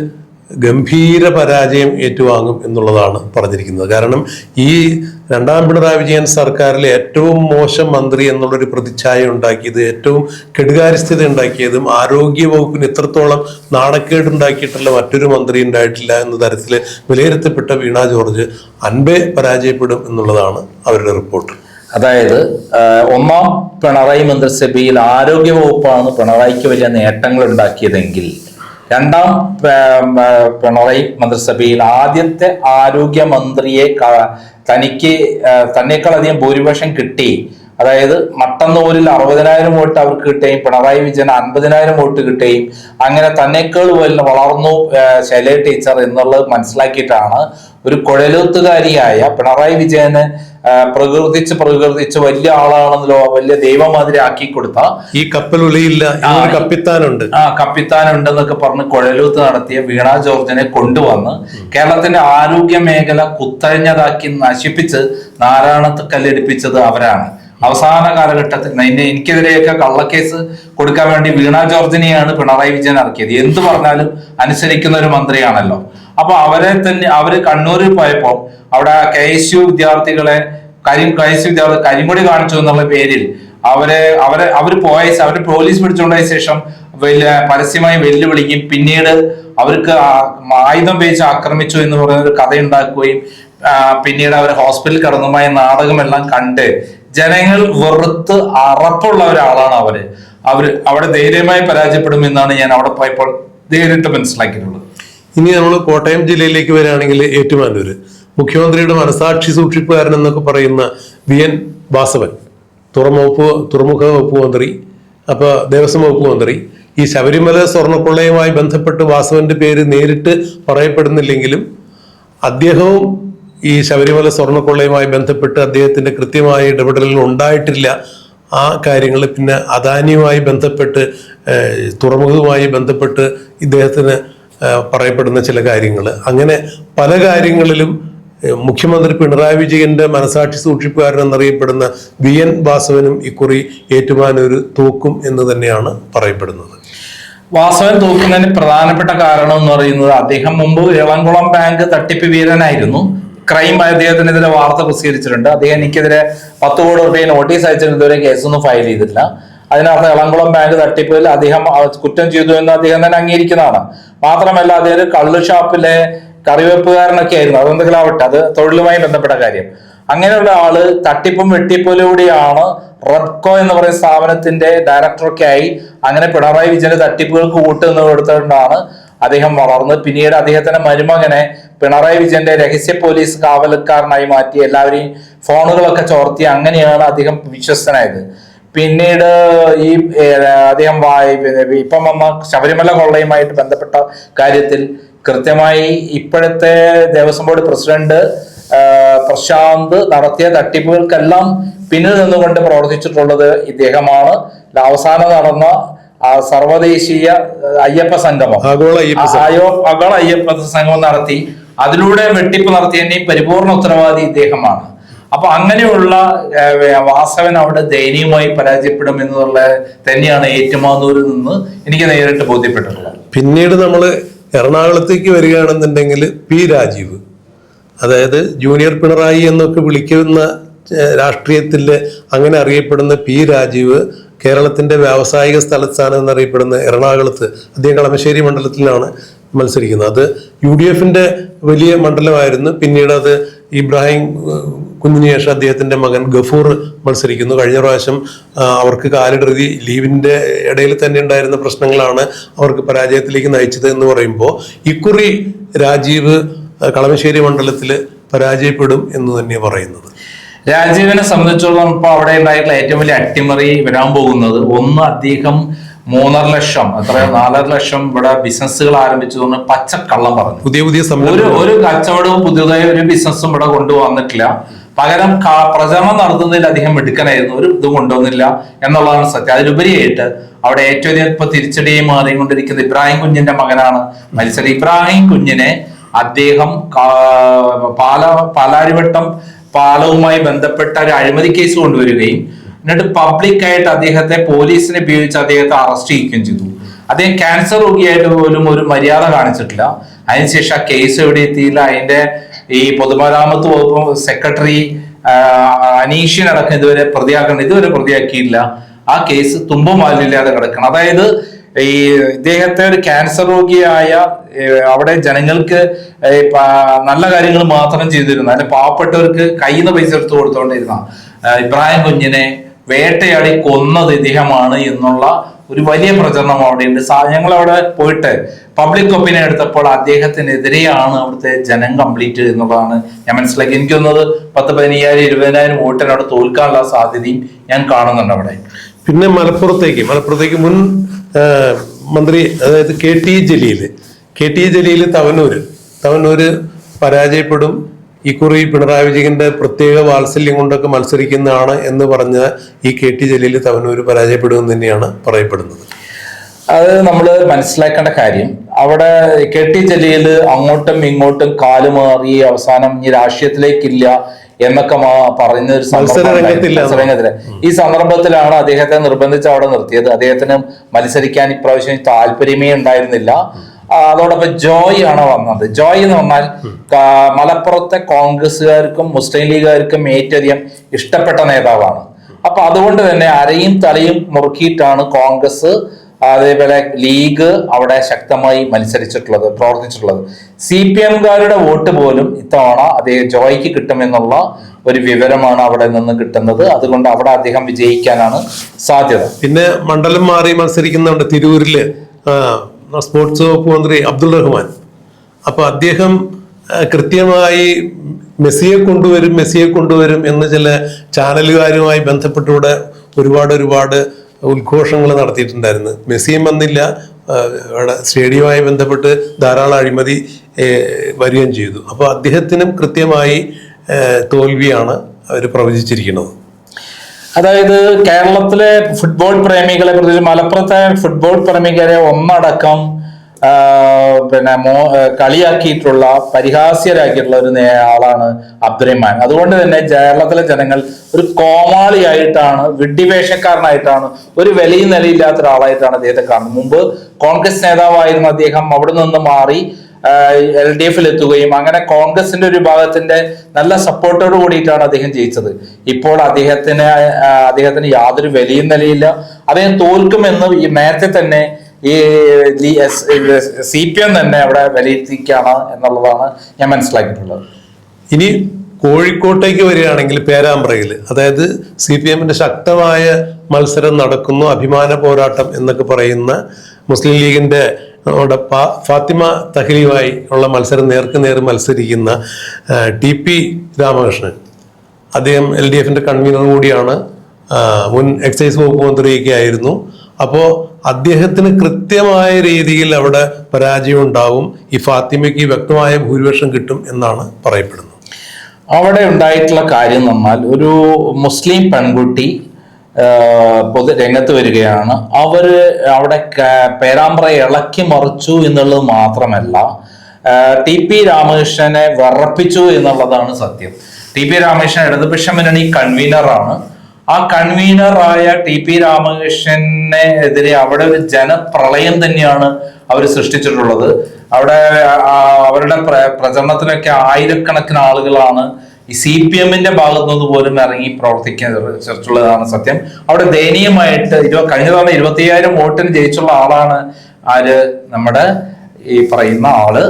ഗംഭീര പരാജയം ഏറ്റുവാങ്ങും എന്നുള്ളതാണ് പറഞ്ഞിരിക്കുന്നത്. കാരണം ഈ രണ്ടാം പിണറായി വിജയൻ സർക്കാരിലെ ഏറ്റവും മോശം മന്ത്രി എന്നുള്ളൊരു പ്രതിച്ഛായ ഉണ്ടാക്കിയത്, ഏറ്റവും കെടുകാര്യസ്ഥത ഉണ്ടാക്കിയതും, ആരോഗ്യ വകുപ്പിന് ഇത്രത്തോളം നാണക്കേടുണ്ടാക്കിയിട്ടുള്ള മറ്റൊരു മന്ത്രി ഉണ്ടായിട്ടില്ല എന്ന തരത്തിൽ വിലയിരുത്തപ്പെട്ട വീണ ജോർജ് അൻപേ പരാജയപ്പെടും എന്നുള്ളതാണ് അവരുടെ റിപ്പോർട്ട്. അതായത് ഒന്നാം പിണറായി മന്ത്രിസഭയിൽ ആരോഗ്യ വകുപ്പാണ് പിണറായിക്ക് വലിയ നേട്ടങ്ങൾ ഉണ്ടാക്കിയതെങ്കിൽ രണ്ടാം പിണറായി മന്ത്രിസഭയിൽ ആദ്യത്തെ ആരോഗ്യമന്ത്രിയെ തന്നേക്കാളധികം ഭൂരിപക്ഷം കിട്ടി. അതായത് മട്ടന്നൂരിൽ 60,000 വോട്ട് അവർക്ക് കിട്ടുകയും പിണറായി വിജയൻ 50,000 വോട്ട് കിട്ടുകയും അങ്ങനെ തന്നേക്കാൾ വളർന്നു ശൈലജ ടീച്ചർ എന്നുള്ളത് മനസ്സിലാക്കിയിട്ടാണ് ഒരു കുഴലൂത്തുകാരിയായ പിണറായി വിജയന് പ്രകീർത്തിച്ച് വലിയ ആളാണെന്നല്ലോ, വലിയ ദൈവമാതിരി ആക്കി കൊടുത്ത ഈ കപ്പൽ ഉലയില്ല കപ്പിത്താനുണ്ട് കപ്പിത്താനുണ്ടെന്നൊക്കെ പറഞ്ഞ് കുഴലൂത്ത് നടത്തിയ വീണ ജോർജിനെ കൊണ്ടുവന്ന് കേരളത്തിന്റെ ആരോഗ്യ മേഖല കുത്തഴിഞ്ഞതാക്കി നശിപ്പിച്ച് നാരായണത്ത് കല്ലെടുപ്പിച്ചത് അവരാണ്. അവസാന കാലഘട്ടത്തിൽ എനിക്കെതിരെയൊക്കെ കള്ളക്കേസ് കൊടുക്കാൻ വേണ്ടി വീണ ജോർജിനെയാണ് പിണറായി വിജയൻ ഇറക്കിയത്. എന്ത് പറഞ്ഞാലും അനുസരിക്കുന്ന ഒരു മന്ത്രിയാണല്ലോ. അപ്പൊ അവര് കണ്ണൂരിൽ പോയപ്പോ അവിടെ KSU വിദ്യാർത്ഥികളെ കരിങ്കൊടി കാണിച്ചു എന്നുള്ള പേരിൽ അവര് പോലീസ് പിടിച്ചുകൊണ്ടായ ശേഷം പരസ്യമായി വെല്ലുവിളിക്കും, പിന്നീട് അവർക്ക് ആയുധം ഉപയോഗിച്ച് ആക്രമിച്ചു എന്ന് പറയുന്ന ഒരു കഥ ഉണ്ടാക്കുകയും പിന്നീട് അവർ ഹോസ്പിറ്റലിൽ കടന്നുമായ നാടകമെല്ലാം കണ്ട് ജനങ്ങൾ വെറുത്ത് അറപ്പുള്ള ഒരാളാണ് അവര് അവിടെ ധൈര്യമായി പരാജയപ്പെടുമെന്നാണ് ഞാൻ അവിടെ പോയപ്പോൾ നേരിട്ട് മനസ്സിലാക്കിയിട്ടുള്ളത്. ഇനി നമ്മൾ കോട്ടയം ജില്ലയിലേക്ക് വരികയാണെങ്കിൽ ഏറ്റുമാനൂര് മുഖ്യമന്ത്രിയുടെ മനസാക്ഷി സൂക്ഷിപ്പുകാരൻ എന്നൊക്കെ പറയുന്ന VN വാസവൻ, തുറമുഖ വകുപ്പ് മന്ത്രി, ദേവസ്വം വകുപ്പ് മന്ത്രി, ഈ ശബരിമല സ്വർണ്ണക്കൊള്ളയുമായി ബന്ധപ്പെട്ട് വാസവന്റെ പേര് നേരിട്ട് പറയപ്പെടുന്നില്ലെങ്കിലും അദ്ദേഹവും ഈ ശബരിമല സ്വർണ്ണക്കൊള്ളയുമായി ബന്ധപ്പെട്ട് അദ്ദേഹത്തിന്റെ കൃത്യമായ ഇടപെടലുകൾ ഉണ്ടായിട്ടില്ല. ആ കാര്യങ്ങൾ പിന്നെ അദാനിയുമായി ബന്ധപ്പെട്ട് തുറമുഖവുമായി ബന്ധപ്പെട്ട് ഇദ്ദേഹത്തിന് പറയപ്പെടുന്ന ചില കാര്യങ്ങൾ, അങ്ങനെ പല കാര്യങ്ങളിലും മുഖ്യമന്ത്രി പിണറായി വിജയന്റെ മനസാക്ഷി സൂക്ഷിപ്പുകാരൻ എന്നറിയപ്പെടുന്ന VN വാസവനും ഇക്കുറി ഏറ്റുമാനൂര് തോക്കും എന്ന് തന്നെയാണ് പറയപ്പെടുന്നത്. വാസവൻ തോക്കുന്നതിന് പ്രധാനപ്പെട്ട കാരണം എന്ന് പറയുന്നത് അദ്ദേഹം മുമ്പ് ഇളംകുളം ബാങ്ക് തട്ടിപ്പ് വീരനായിരുന്നു. ക്രൈം അദ്ദേഹത്തിനെതിരെ വാർത്ത പ്രസിദ്ധീകരിച്ചിട്ടുണ്ട്. അദ്ദേഹം എനിക്കെതിരെ 10 കോടി രൂപ നോട്ടീസ് അയച്ചിട്ട് ഇതുവരെ കേസൊന്നും ഫയൽ ചെയ്തിട്ടില്ല. അതിനർത്ഥം ഇളംകുളം ബാങ്ക് തട്ടിപ്പിൽ അദ്ദേഹം കുറ്റം ചെയ്തു എന്ന് അദ്ദേഹം തന്നെ അംഗീകരിക്കുന്നതാണ്. മാത്രമല്ല അദ്ദേഹം കള്ള് ഷാപ്പിലെ കറിവെപ്പുകാരനൊക്കെ ആയിരുന്നു. അതെന്തെങ്കിലും ആവട്ടെ, അത് തൊഴിലുമായി ബന്ധപ്പെട്ട കാര്യം. അങ്ങനെയുള്ള ആള് തട്ടിപ്പും വെട്ടിപ്പിലൂടെയാണ് റെഡ്കോ എന്ന് പറയുന്ന സ്ഥാപനത്തിന്റെ ഡയറക്ടറൊക്കെ ആയി അങ്ങനെ പിണറായി വിജയന്റെ തട്ടിപ്പുകൾക്ക് കൂട്ടുനിന്നെടുത്തുകൊണ്ടാണ് അദ്ദേഹം വളർന്നത്. പിന്നീട് അദ്ദേഹത്തിന്റെ മരുമകനെ പിണറായി വിജയന്റെ രഹസ്യ പോലീസ് കാവൽക്കാരനായി മാറ്റി എല്ലാവരെയും ഫോണുകളൊക്കെ ചോർത്തി അങ്ങനെയാണ് അദ്ദേഹം വിശ്വസ്തനായത്. പിന്നീട് ഈ അദ്ദേഹം ഇപ്പം വന്ന ശബരിമല കൊള്ളയുമായിട്ട് ബന്ധപ്പെട്ട കാര്യത്തിൽ കൃത്യമായി ഇപ്പോഴത്തെ ദേവസ്വം ബോർഡ് പ്രസിഡന്റ് പ്രശാന്ത് നടത്തിയ തട്ടിപ്പുകൾക്കെല്ലാം പിന്നിൽ നിന്നുകൊണ്ട് പ്രവർത്തിച്ചിട്ടുള്ളത് ഇദ്ദേഹമാണ്. അവസാനം നടന്ന സർവദേശീയ അയ്യപ്പ സംഗമം, ആഗോള അയ്യപ്പ സംഗമം നടത്തി അതിലൂടെ വെട്ടിപ്പ് നടത്തിയതിന്റെ പരിപൂർണ ഉത്തരവാദി ഇദ്ദേഹമാണ്. അപ്പൊ അങ്ങനെയുള്ള വാസവൻ അവിടെ ദയനീയമായി പരാജയപ്പെടും എന്നുള്ള തന്നെയാണ് ഏറ്റുമാനൂരിൽ നിന്ന് എനിക്ക് നേരിട്ട് ബോധ്യപ്പെട്ടിട്ടുള്ളത്. പിന്നീട് നമ്മൾ എറണാകുളത്തേക്ക് വരികയാണെന്നുണ്ടെങ്കിൽ പി രാജീവ്, അതായത് ജൂനിയർ പിണറായി എന്നൊക്കെ വിളിക്കുന്ന രാഷ്ട്രീയത്തിൽ അങ്ങനെ അറിയപ്പെടുന്ന പി രാജീവ് കേരളത്തിന്റെ വ്യാവസായിക തലസ്ഥാനം എന്നറിയപ്പെടുന്ന എറണാകുളത്ത്, അദ്ദേഹം കളമശ്ശേരി മണ്ഡലത്തിലാണ് മത്സരിക്കുന്നത്. അത് UDFന്റെ വലിയ മണ്ഡലമായിരുന്നു. പിന്നീട് അത് ഇബ്രാഹിം കുഞ്ഞിന് ശേഷം അദ്ദേഹത്തിന്റെ മകൻ ഗഫൂർ മത്സരിക്കുന്നു. കഴിഞ്ഞ പ്രാവശ്യം അവർക്ക് കാലിടറി ലീവിന്റെ ഇടയിൽ തന്നെ ഉണ്ടായിരുന്ന പ്രശ്നങ്ങളാണ് അവർക്ക് പരാജയത്തിലേക്ക് നയിച്ചത് എന്ന് പറയുമ്പോൾ ഇക്കുറി രാജീവ് കളമശ്ശേരി മണ്ഡലത്തിൽ പരാജയപ്പെടും എന്ന് തന്നെയാണ് പറയുന്നത്. രാജീവിനെ സംബന്ധിച്ചിടത്തോളം ഇപ്പൊ അവിടെ ഉണ്ടായിട്ടുള്ള ഏറ്റവും വലിയ അട്ടിമറി വരാൻ പോകുന്നത്, ഒന്ന്, അദ്ദേഹം 3.5 ലക്ഷം 4.5 ലക്ഷം ഇവിടെ ബിസിനസ്സുകൾ ആരംഭിച്ചു പച്ചക്കള്ളം പറഞ്ഞു. പുതിയ ഒരു കച്ചവടവും പുതിയതായ ഒരു ബിസിനസ്സും ഇവിടെ കൊണ്ടുവന്നിട്ടില്ല. പകരം പ്രചരണം നടത്തുന്നതിൽ അദ്ദേഹം മിടുക്കനായിരുന്നു, ഒരു ഇതും കൊണ്ടുവന്നില്ല എന്നുള്ളതാണ് സത്യം. അതിലുപരിയായിട്ട് അവിടെ ഏറ്റവും അധികം ഇപ്പൊ തിരിച്ചടിയായി മാറിക്കൊണ്ടിരിക്കുന്നത് ഇബ്രാഹിം കുഞ്ഞിന്റെ മകനാണ് മത്സരം. ഇബ്രാഹിം കുഞ്ഞിനെ അദ്ദേഹം പാലാരിവട്ടം പാലവുമായി ബന്ധപ്പെട്ട ഒരു അഴിമതി കേസ് കൊണ്ടുവരികയും എന്നിട്ട് പബ്ലിക്കായിട്ട് അദ്ദേഹത്തെ പോലീസിനെ ഉപയോഗിച്ച് അദ്ദേഹത്തെ അറസ്റ്റ് ചെയ്യുകയും ചെയ്തു. അദ്ദേഹം ക്യാൻസർ രോഗിയായിട്ട് പോലും ഒരു മര്യാദ കാണിച്ചിട്ടില്ല. അതിനുശേഷം ആ കേസ് എവിടെ എത്തിയില്ല. അതിന്റെ ഈ പൊതുമരാമത്ത് വകുപ്പ് സെക്രട്ടറി അനീഷിനടക്കം ഇതുവരെ പ്രതിയാക്കിയില്ല. ആ കേസ് തുമ്പും വാലില്ലാതെ കിടക്കണം. അതായത് ഈ ഇദ്ദേഹത്തെ ഒരു ക്യാൻസർ രോഗിയായ അവിടെ ജനങ്ങൾക്ക് നല്ല കാര്യങ്ങൾ മാത്രം ചെയ്തിരുന്നു, അതിന് പാവപ്പെട്ടവർക്ക് കയ്യിൽ നിന്ന് പൈസ എടുത്തു കൊടുത്തോണ്ടിരുന്ന ഇബ്രാഹിം കുഞ്ഞിനെ വേട്ടയാടി കൊന്നത് ഇദ്ദേഹമാണ് എന്നുള്ള ഒരു വലിയ പ്രചരണം അവിടെയുണ്ട്. ഞങ്ങൾ അവിടെ പോയിട്ട് പബ്ലിക് ഒപ്പീനിയൻ എടുത്തപ്പോൾ അദ്ദേഹത്തിനെതിരെയാണ് അവിടുത്തെ ജനം കംപ്ലീറ്റ് എന്നുള്ളതാണ് ഞാൻ മനസ്സിലാക്കി. എനിക്ക് തോന്നുന്നത് 10,000, 20,000 വോട്ടിന് അവിടെ തോൽക്കാനുള്ള സാധ്യതയും ഞാൻ കാണുന്നുണ്ട് അവിടെ. പിന്നെ മലപ്പുറത്തേക്ക് മുൻ മന്ത്രി, അതായത് കെ ടി ജലീൽ തവനൂര് പരാജയപ്പെടും. ഇക്കുറി പിണറായി വിജയന്റെ പ്രത്യേക വാത്സല്യം കൊണ്ടൊക്കെ മത്സരിക്കുന്നതാണ് എന്ന് പറഞ്ഞ ഈ കെ ടി ജലീൽ തവനൂര് പരാജയപ്പെടുമെന്ന് തന്നെയാണ് പറയപ്പെടുന്നത്. അത് നമ്മൾ മനസ്സിലാക്കേണ്ട കാര്യം, അവിടെ കെ ടി ജലീൽ അങ്ങോട്ടും ഇങ്ങോട്ടും കാലുമാറി അവസാനം ഈ രാഷ്ട്രീയത്തിലേക്കില്ല എന്നൊക്കെ പറയുന്ന ഒരു മത്സരരംഗത്തില് ഈ സന്ദർഭത്തിലാണ് അദ്ദേഹത്തെ നിർബന്ധിച്ച് അവിടെ നിർത്തിയത്. അദ്ദേഹത്തിന് മത്സരിക്കാൻ ഇപ്രാവശ്യം താല്പര്യമേ ഉണ്ടായിരുന്നില്ല. അതോടൊപ്പം ജോയ് ആണ് വന്നത്. ജോയ് എന്ന് പറഞ്ഞാൽ മലപ്പുറത്തെ കോൺഗ്രസ്സുകാർക്കും മുസ്ലിം ലീഗുകാർക്കും ഏറ്റവും ഇഷ്ടപ്പെട്ട നേതാവാണ്. അപ്പൊ അതുകൊണ്ട് തന്നെ അരയും തലയും മുറുക്കിയിട്ടാണ് കോൺഗ്രസ് അതേപോലെ ലീഗ് അവിടെ ശക്തമായി പ്രവർത്തിച്ചിട്ടുള്ളത്. CPM-കാരുടെ വോട്ട് പോലും ഇത്തവണ അദ്ദേഹം ജോയ്ക്ക് കിട്ടുമെന്നുള്ള ഒരു വിവരമാണ് അവിടെ നിന്ന് കിട്ടുന്നത്. അതുകൊണ്ട് അവിടെ അദ്ദേഹം വിജയിക്കാനാണ് സാധ്യത. പിന്നെ മണ്ഡലം മാറി മത്സരിക്കുന്നുണ്ട് തിരൂരില് സ്പോർട്സ് വകുപ്പ് മന്ത്രി അബ്ദുൾ റഹ്മാൻ. അപ്പൊ അദ്ദേഹം കൃത്യമായി മെസ്സിയെ കൊണ്ടുവരും എന്ന് ചില ചാനലുകാരുമായി ബന്ധപ്പെട്ടുകൂടെ ഒരുപാട് ഉദ്ഘോഷങ്ങൾ നടത്തിയിട്ടുണ്ടായിരുന്നു. മെസ്സിയും വന്നില്ല. അവിടെ സ്റ്റേഡിയവുമായി ബന്ധപ്പെട്ട് ധാരാളം അഴിമതി വരികയും ചെയ്തു. അപ്പോൾ അദ്ദേഹത്തിനും കൃത്യമായി തോൽവിയാണ് അവർ പ്രവചിച്ചിരിക്കുന്നത്. അതായത് കേരളത്തിലെ ഫുട്ബോൾ പ്രേമികളെ, പ്രത്യേകിച്ച് മലപ്പുറത്തെ ഫുട്ബോൾ പ്രേമികളെ ഒന്നടക്കം കളിയാക്കിയിട്ടുള്ള പരിഹാസ്യരാക്കിയിട്ടുള്ള ഒരു ആളാണ് അബ്ദുറഹ്മാൻ. അതുകൊണ്ട് തന്നെ കേരളത്തിലെ ജനങ്ങൾ ഒരു കോമാളിയായിട്ടാണ്, വിഡ്ഢിവേഷക്കാരനായിട്ടാണ്, ഒരു വിലയും നിലയില്ലാത്ത ഒരാളായിട്ടാണ് അദ്ദേഹത്തെ കാണുന്നത്. മുമ്പ് കോൺഗ്രസ് നേതാവായിരുന്ന അദ്ദേഹം അവിടെ നിന്ന് മാറി LDF-ൽ എത്തുകയും അങ്ങനെ കോൺഗ്രസിന്റെ ഒരു വിഭാഗത്തിന്റെ നല്ല സപ്പോർട്ടോട് കൂടിയിട്ടാണ് അദ്ദേഹം ജയിച്ചത്. ഇപ്പോൾ അദ്ദേഹത്തിന് യാതൊരു വിലയും നിലയില്ല. അദ്ദേഹം തോൽക്കുമെന്ന് നേരത്തെ തന്നെ ഈ CPM തന്നെ അവിടെ വിലയിരുത്തിക്കാണ് എന്നുള്ളതാണ് ഞാൻ മനസ്സിലാക്കിയിട്ടുള്ളത്. ഇനി കോഴിക്കോട്ടേക്ക് വരികയാണെങ്കിൽ പേരാമ്പ്രയിൽ, അതായത് CPM-ന്റെ ശക്തമായ മത്സരം നടക്കുന്നു, അഭിമാന പോരാട്ടം എന്നൊക്കെ പറയുന്ന മുസ്ലിം ലീഗിന്റെ ഫാത്തിമ തഹ്ലീലുമായി ഉള്ള മത്സരം നേർക്ക് നേർ മത്സരിക്കുന്ന TP രാമകൃഷ്ണൻ, അദ്ദേഹം LDF-ന്റെ കൺവീനർ കൂടിയാണ്, മുൻ എക്സൈസ് വകുപ്പ് മന്ത്രിയൊക്കെ ആയിരുന്നു. അപ്പോൾ അദ്ദേഹത്തിന് കൃത്യമായ രീതിയിൽ അവിടെ പരാജയം ഉണ്ടാവും. ഈ ഫാത്തിമയ്ക്ക് വ്യക്തമായ ഭൂരിപക്ഷം കിട്ടും എന്നാണ് പറയപ്പെടുന്നത്. അവിടെ ഉണ്ടായിട്ടുള്ള കാര്യം എന്നാൽ ഒരു മുസ്ലിം പെൺകുട്ടി പൊതു രംഗത്ത് വരികയാണ്. അവിടെ പേരാമ്പ്ര ഇളക്കി മറിച്ചു എന്നുള്ളത് മാത്രമല്ല, TP രാമകൃഷ്ണനെ വിറപ്പിച്ചു എന്നുള്ളതാണ് സത്യം. TP രാമകൃഷ്ണൻ ഇടതുപക്ഷ മുന്നണി കൺവീനറാണ്. ആ കൺവീനറായ TP രാമകൃഷ്ണനെ എതിരെ അവിടെ ഒരു ജനപ്രളയം തന്നെയാണ് അവർ സൃഷ്ടിച്ചിട്ടുള്ളത്. അവിടെ അവരുടെ പ്രചരണത്തിനൊക്കെ ആയിരക്കണക്കിന് ആളുകളാണ് ഈ CPM-ന്റെ ഭാഗത്തുനിന്ന് പോലും ഇറങ്ങി പ്രവർത്തിക്കാനുള്ളതാണ് സത്യം. അവിടെ ദയനീയമായിട്ട് കഴിഞ്ഞ തവണ 25,000 വോട്ടിന് ജയിച്ചുള്ള ആളാണ് ആര്, നമ്മുടെ ഈ പറയുന്ന ആള്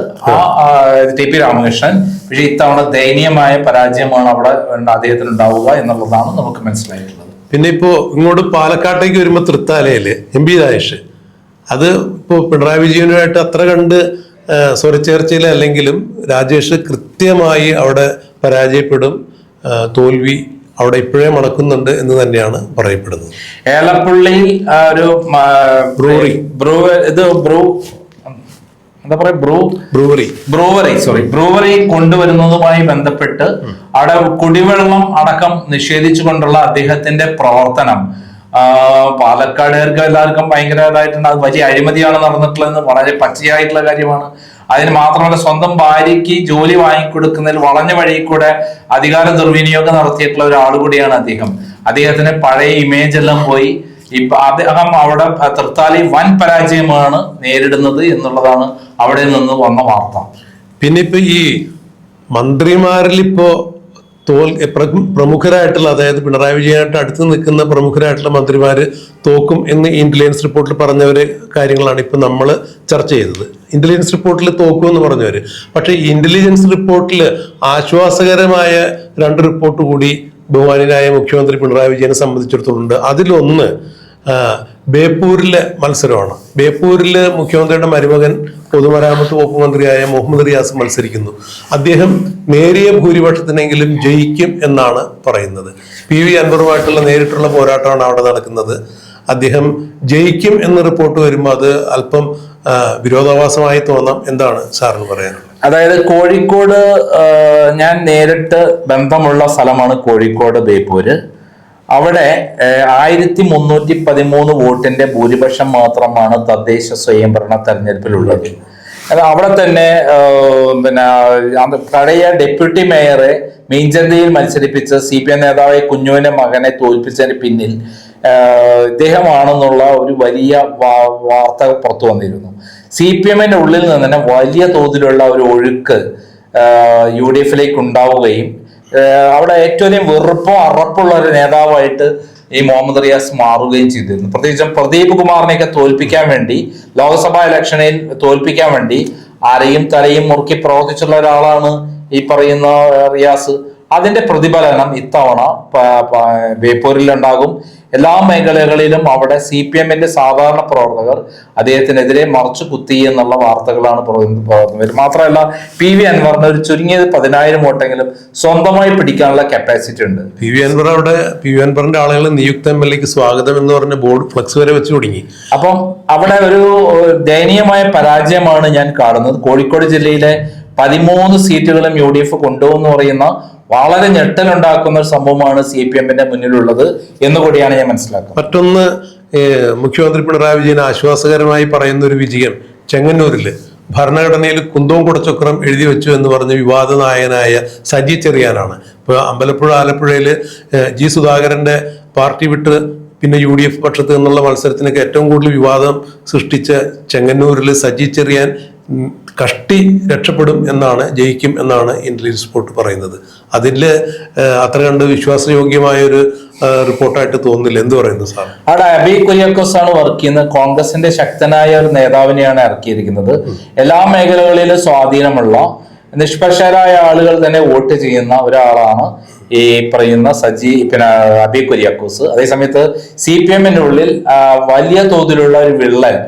TP രാമകൃഷ്ണൻ. പക്ഷെ ഇത്തവണ ദയനീയമായ പരാജയമാണ് അവിടെ അദ്ദേഹത്തിന് ഉണ്ടാവുക എന്നുള്ളതാണ് നമുക്ക് മനസ്സിലായിട്ടുള്ളത്. പിന്നെ ഇപ്പോ ഇങ്ങോട്ട് പാലക്കാട്ടേക്ക് വരുമ്പോൾ തൃത്താലയില് MP രാജേഷ്, അത് ഇപ്പോ പിണറായി വിജയനുമായിട്ട് അത്ര കണ്ട് സ്വരച്ചേർച്ചയിൽ അല്ലെങ്കിലും രാജേഷ് കൃത്യമായി അവിടെ പരാജയപ്പെടും, തോൽവി അവിടെ ഇപ്പോഴേ മണക്കുന്നുണ്ട് എന്ന് തന്നെയാണ് പറയപ്പെടുന്നത്. ഏലപ്പള്ളി ഒരു ബ്രൂവറി കൊണ്ടുവരുന്നതുമായി ബന്ധപ്പെട്ട് അവിടെ കുടിവെള്ളം അടക്കം നിഷേധിച്ചുകൊണ്ടുള്ള അദ്ദേഹത്തിന്റെ പ്രവർത്തനം പാലക്കാടുകാർക്ക് എല്ലാവർക്കും ഭയങ്കരമായിട്ടുണ്ട്. അത് വലിയ അഴിമതിയാണ് നടന്നിട്ടുള്ളതെന്ന് വളരെ പച്ചയായിട്ടുള്ള കാര്യമാണ്. അതിന് മാത്രമല്ല, സ്വന്തം ഭാര്യയ്ക്ക് ജോലി വാങ്ങിക്കൊടുക്കുന്നതിൽ വളഞ്ഞ വഴി കൂടെ അധികാര ദുർവിനിയോഗം നടത്തിയിട്ടുള്ള ഒരാൾ കൂടിയാണ് അദ്ദേഹം. അദ്ദേഹത്തിന് പഴയ ഇമേജ് എല്ലാം പോയി. ഇപ്പൊ അദ്ദേഹം അവിടെ തൃത്താലി വൻ പരാജയമാണ് നേരിടുന്നത് എന്നുള്ളതാണ് അവിടെ നിന്ന് വന്ന വാർത്ത. പിന്നെ ഇപ്പൊ ഈ മന്ത്രിമാരിൽ ഇപ്പോ പ്രമുഖരായിട്ടുള്ള, അതായത് പിണറായി വിജയനായിട്ട് അടുത്ത് നിൽക്കുന്ന പ്രമുഖരായിട്ടുള്ള മന്ത്രിമാര് തോക്കും എന്ന് ഇന്റലിജൻസ് റിപ്പോർട്ടിൽ പറഞ്ഞവര് കാര്യങ്ങളാണ് ഇപ്പൊ നമ്മൾ ചർച്ച ചെയ്തത്. ഇന്റലിജൻസ് റിപ്പോർട്ടിൽ തോക്കും എന്ന് പറഞ്ഞവര്, പക്ഷെ ഇന്റലിജൻസ് റിപ്പോർട്ടിൽ ആശ്വാസകരമായ 2 റിപ്പോർട്ട് കൂടി ബഹുമാന്യനായ മുഖ്യമന്ത്രി പിണറായി വിജയനെ സംബന്ധിച്ചിടത്തോളം. അതിലൊന്ന് ബേപ്പൂരിലെ മത്സരമാണ്. ബേപ്പൂരില് മുഖ്യമന്ത്രിയുടെ മരുമകൻ പൊതുമരാമത്ത് വകുപ്പ് മന്ത്രിയായ മുഹമ്മദ് റിയാസ് മത്സരിക്കുന്നു. അദ്ദേഹം നേരിയ ഭൂരിപക്ഷത്തിനെങ്കിലും ജയിക്കും എന്നാണ് പറയുന്നത്. PV അൻവറുമായിട്ടുള്ള നേരിട്ടുള്ള പോരാട്ടമാണ് അവിടെ നടക്കുന്നത്. അദ്ദേഹം ജയിക്കും എന്ന് റിപ്പോർട്ട് വരുമ്പോൾ അത് അല്പം വിരോധാഭാസമായി തോന്നാം. എന്താണ് സാറിന് പറയാനുള്ളത്? അതായത് കോഴിക്കോട് ഞാൻ നേരിട്ട് ബന്ധമുള്ള സ്ഥലമാണ് കോഴിക്കോട് ബേപ്പൂര്. അവിടെ 1313 വോട്ടിന്റെ ഭൂരിപക്ഷം മാത്രമാണ് തദ്ദേശ സ്വയംഭരണ തെരഞ്ഞെടുപ്പിലുള്ളത്. അവിടെ തന്നെ പഴയ ഡെപ്യൂട്ടി മേയറെ മീഞ്ചന്തയിൽ മത്സരിപ്പിച്ച് CPM നേതാവായ കുഞ്ഞുവിന്റെ മകനെ തോൽപ്പിച്ചതിന് പിന്നിൽ ഇദ്ദേഹമാണെന്നുള്ള ഒരു വലിയ വാർത്ത പുറത്തു വന്നിരുന്നു. CPM-ന്റെ ഉള്ളിൽ നിന്ന് തന്നെ വലിയ തോതിലുള്ള ഒരു ഒഴുക്ക് UDF-ലേക്ക് ഉണ്ടാവുകയും അവിടെ ഏറ്റവും വെറുപ്പോ അറപ്പുള്ള ഒരു നേതാവായിട്ട് ഈ മുഹമ്മദ് റിയാസ് മാറുകയും ചെയ്തിരുന്നു. പ്രത്യേകിച്ചും പ്രദീപ് കുമാറിനെയൊക്കെ തോൽപ്പിക്കാൻ വേണ്ടി, ലോക്സഭാ ഇലക്ഷനിൽ തോൽപ്പിക്കാൻ വേണ്ടി അരയും തലയും മുറുക്കി പ്രവർത്തിച്ചുള്ള ഒരാളാണ് ഈ പറയുന്ന റിയാസ്. അതിന്റെ പ്രതിഫലനം ഇത്തവണ ബേപ്പൂരിലുണ്ടാകും. എല്ലാ മേഖലകളിലും അവിടെ CPM-ന്റെ സാധാരണ പ്രവർത്തകർ അദ്ദേഹത്തിനെതിരെ മറച്ചു കുത്തി എന്നുള്ള വാർത്തകളാണ് പുറത്തുവരുന്നത്. മാത്രമല്ല, PV അൻവറിന് ഒരു ചുരുങ്ങിയത് 10,000 വോട്ടെങ്കിലും സ്വന്തമായി പിടിക്കാനുള്ള കപ്പാസിറ്റി ഉണ്ട്. PV അൻവറിന്റെ ആളുകൾ നിയുക്ത MLA-ക്ക് സ്വാഗതം എന്ന് പറഞ്ഞ ബോർഡ് ഫ്ലക്സ് വരെ വെച്ച് തുടങ്ങി. അപ്പം അവിടെ ഒരു ദയനീയമായ പരാജയമാണ് ഞാൻ കാണുന്നത്. കോഴിക്കോട് ജില്ലയിലെ 13 സീറ്റുകളും UDF കൊണ്ടുപോകുന്നു പറയുന്ന വളരെ ഞെട്ടലുണ്ടാക്കുന്ന ഒരു സംഭവമാണ് CPM-ന്റെ മുന്നിലുള്ളത് എന്നുകൂടിയാണ് ഞാൻ മനസ്സിലാക്കുന്നത്. മറ്റൊന്ന്, മുഖ്യമന്ത്രി പിണറായി വിജയൻ ആശ്വാസകരമായി പറയുന്ന ഒരു വിജയം ചെങ്ങന്നൂരില് ഭരണഘടനയിൽ കുന്തവും കുടച്ചക്രം എഴുതി വെച്ചു എന്ന് പറഞ്ഞ വിവാദ നായകനായ സജി ചെറിയാനാണ്. ഇപ്പൊ അമ്പലപ്പുഴ ആലപ്പുഴയില് G സുധാകരന്റെ പാർട്ടി വിട്ട് പിന്നെ UDF പക്ഷത്ത് നിന്നുള്ള മത്സരത്തിനൊക്കെ ഏറ്റവും കൂടുതൽ വിവാദം സൃഷ്ടിച്ച ചെങ്ങന്നൂരിൽ സജി ചെറിയാൻ കഷ്ടി രക്ഷപ്പെടും എന്നാണ്, ജയിക്കും എന്നാണ് ഇന്റലിജൻസ് റിപ്പോർട്ട് പറയുന്നത്. അതില് അത്ര കണ്ട് വിശ്വാസയോഗ്യമായ ഒരു റിപ്പോർട്ടായിട്ട് തോന്നുന്നില്ല. എന്ത് പറയുന്നു സാർ? അവിടെ അബി കുര്യാക്കോസ് ആണ് വർക്ക് ചെയ്യുന്നത്. കോൺഗ്രസിന്റെ ശക്തനായ ഒരു നേതാവിനെയാണ് ഇറക്കിയിരിക്കുന്നത്. എല്ലാ മേഖലകളിലും സ്വാധീനമുള്ള നിഷ്പക്ഷരായ ആളുകൾ തന്നെ വോട്ട് ചെയ്യുന്ന ഒരാളാണ് ഈ പറയുന്ന അബി കുര്യാക്കോസ്. അതേസമയത്ത് CPM ഉള്ളിൽ വലിയ തോതിലുള്ള ഒരു വിള്ളൽ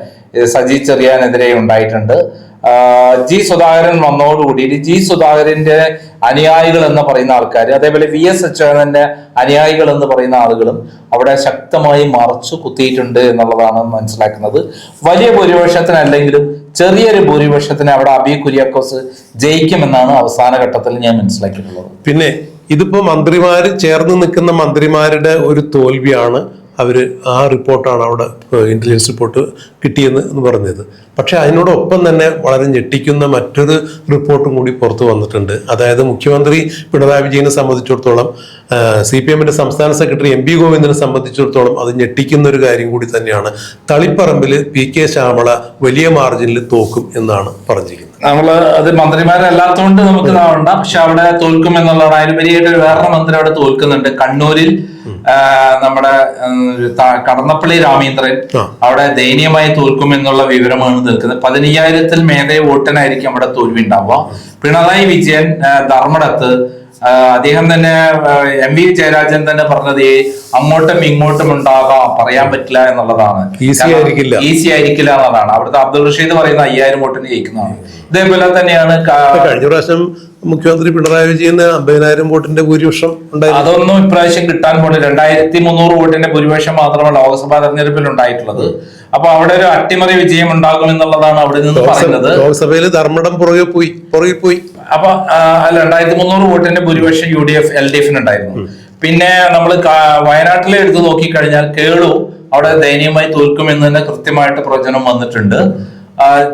സജി ചെറിയാനെതിരെ ഉണ്ടായിട്ടുണ്ട്. ജി സുധാകരൻ വന്നതോടുകൂടി ജി സുധാകരന്റെ അനുയായികൾ എന്ന് പറയുന്ന ആൾക്കാർ, അതേപോലെ VS അച്യുതാനന്ദന്റെ അനുയായികൾ എന്ന് പറയുന്ന ആളുകളും അവിടെ ശക്തമായി മറച്ചു കുത്തിയിട്ടുണ്ട് എന്നുള്ളതാണ് മനസ്സിലാക്കുന്നത്. വലിയ ഭൂരിപക്ഷത്തിനല്ലെങ്കിലും ചെറിയൊരു ഭൂരിപക്ഷത്തിന് അവിടെ അബി കുര്യാക്കോസ് ജയിക്കുമെന്നാണ് അവസാന ഘട്ടത്തിൽ ഞാൻ മനസ്സിലാക്കിയിട്ടുള്ളത്. പിന്നെ ഇതിപ്പോ മന്ത്രിമാര് ചേർന്ന് നിൽക്കുന്ന മന്ത്രിമാരുടെ ഒരു തോൽവിയാണ് അവര് ആ റിപ്പോർട്ടാണ് അവിടെ ഇന്റലിജൻസ് റിപ്പോർട്ട് കിട്ടിയെന്ന് പറഞ്ഞത്. പക്ഷെ അതിനോടൊപ്പം തന്നെ വളരെ ഞെട്ടിക്കുന്ന മറ്റൊരു റിപ്പോർട്ടും കൂടി പുറത്തു വന്നിട്ടുണ്ട്. അതായത് മുഖ്യമന്ത്രി പിണറായി വിജയനെ സംബന്ധിച്ചിടത്തോളം CPMന്റെ സംസ്ഥാന സെക്രട്ടറി MP ഗോവിന്ദനെ സംബന്ധിച്ചിടത്തോളം അത് ഞെട്ടിക്കുന്ന ഒരു കാര്യം കൂടി തന്നെയാണ്. തളിപ്പറമ്പിൽ PK ശ്യാമള വലിയ മാർജിനിൽ തോക്കും എന്നാണ് പറഞ്ഞിരിക്കുന്നത്. നമ്മള് അത് മന്ത്രിമാരല്ലാത്തതുകൊണ്ട് നമുക്ക് ഇതാവണ്ട, പക്ഷെ അവിടെ തോൽക്കും എന്നുള്ളതാണ്. അതിൽ വലിയായിട്ട് വേറൊരു മന്ത്രി അവിടെ തോൽക്കുന്നുണ്ട്. കണ്ണൂരിൽ നമ്മുടെ കടന്നപ്പള്ളി രാമേന്ദ്രൻ അവിടെ ദയനീയമായി തോൽക്കും എന്നുള്ള വിവരമാണ് നിൽക്കുന്നത്. 15,000-ൽ മേലെ വോട്ടിനായിരിക്കും അവിടെ തോൽവി ഉണ്ടാവുക. പിണറായി വിജയൻ ധർമ്മടത്ത് അദ്ദേഹം തന്നെ MV ജയരാജൻ തന്നെ പറഞ്ഞത് അങ്ങോട്ടും ഇങ്ങോട്ടും ഉണ്ടാകാം, പറയാൻ പറ്റില്ല എന്നുള്ളതാണ്. ഈസി ആയിരിക്കില്ല എന്നതാണ്. അവിടുത്തെ അബ്ദുൾ റഷീദ് പറയുന്ന 5,000 വോട്ടിന് ജയിക്കുന്നതാണ്. ഇതേപോലെ തന്നെയാണ് കഴിഞ്ഞ പ്രാവശ്യം മുഖ്യമന്ത്രി പിണറായി വിജയന് 50,000 വോട്ടിന്റെ ഭൂരിപക്ഷം ഉണ്ടായി. അതൊന്നും ഇപ്രാവശ്യം കിട്ടാൻ പോണില്ല. 2,300 വോട്ടിന്റെ ഭൂരിപക്ഷം മാത്രമാണ് ലോക്സഭാ തെരഞ്ഞെടുപ്പിൽ ഉണ്ടായിട്ടുള്ളത്. അപ്പൊ അവിടെ ഒരു അട്ടിമറി വിജയം ഉണ്ടാകും എന്നുള്ളതാണ് അവിടെ നിന്ന് പറയുന്നത്. ലോക്സഭയിൽ ധർമ്മടം പുറകെ പോയി. അപ്പൊ 2,300 വോട്ടിന്റെ ഭൂരിപക്ഷം UDF LDF ഉണ്ടായിരുന്നു. പിന്നെ നമ്മൾ വയനാട്ടിലെ എടുത്ത് നോക്കിക്കഴിഞ്ഞാൽ കേളു അവിടെ ദയനീയമായി തോൽക്കുമെന്ന് തന്നെ കൃത്യമായിട്ട് പ്രവചനം വന്നിട്ടുണ്ട്.